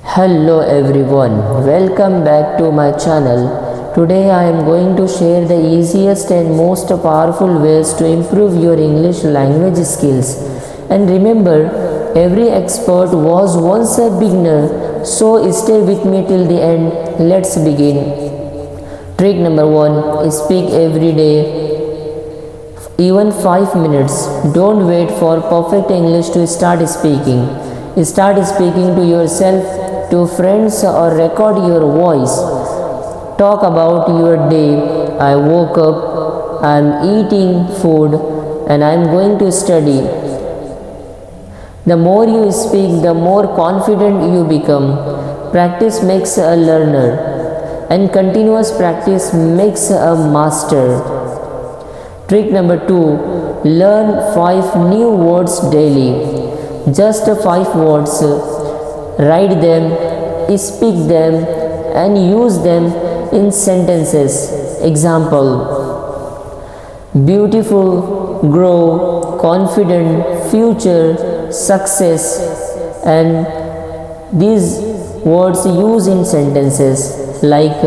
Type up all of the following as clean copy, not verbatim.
Hello everyone, welcome back to my channel. Today I am going to share the easiest and most powerful ways to improve your English language skills. And remember, every expert was once a beginner, so stay with me till the end. Let's begin. Trick number 1, speak every day, even 5 minutes. Don't wait for perfect English to start speaking. Start speaking to yourself, to friends, or record your voice. Talk about your day. I woke up, I am eating food, and I am going to study. The more you speak, the more confident you become. Practice makes a learner, and continuous practice makes a master. Trick number 2, learn 5 new words daily. Just 5 words. Write them, speak them, and use them in sentences. Example: beautiful, grow, confident, future, success, and these words use in sentences like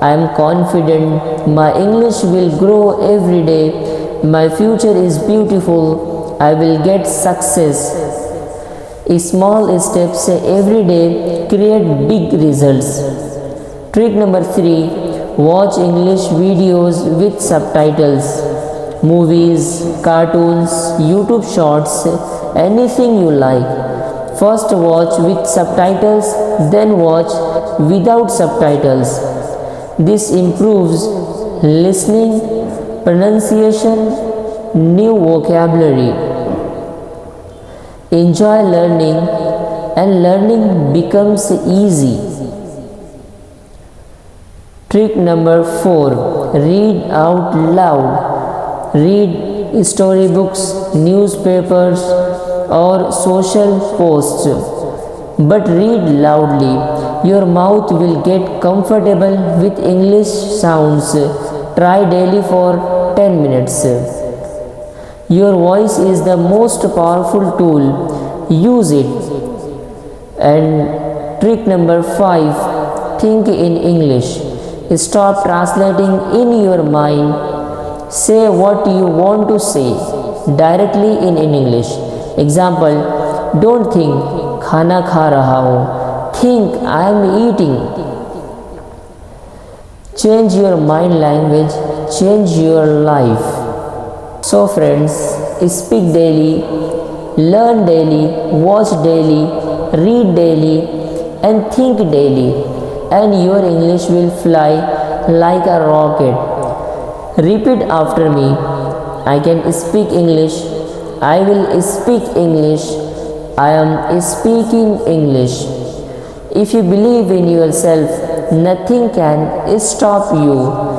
I am confident, my English will grow every day, my future is beautiful, I will get success. Small steps every day create big results. Trick number 3, watch English videos with subtitles. Movies, cartoons, YouTube shorts, anything you like. First watch with subtitles, then watch without subtitles. This improves listening, pronunciation, new vocabulary. Enjoy learning, and learning becomes easy. Trick number 4, read out loud. Read storybooks, newspapers, or social posts, but read loudly. Your mouth will get comfortable with English sounds. Try daily for 10 minutes. Your voice is the most powerful tool. Use it. And trick number 5, think in English. Stop translating in your mind. Say what you want to say directly in English. Example: don't think खाना खा रहा हूँ. Think I am eating. Change your mind language. Change your life. So friends, speak daily, learn daily, watch daily, read daily, and think daily, and your English will fly like a rocket. Repeat after me. I can speak English. I will speak English. I am speaking English. If you believe in yourself, nothing can stop you.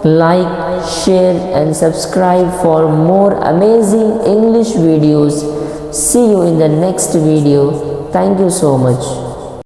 Like, share, and subscribe for more amazing English videos. See you in the next video. Thank you so much.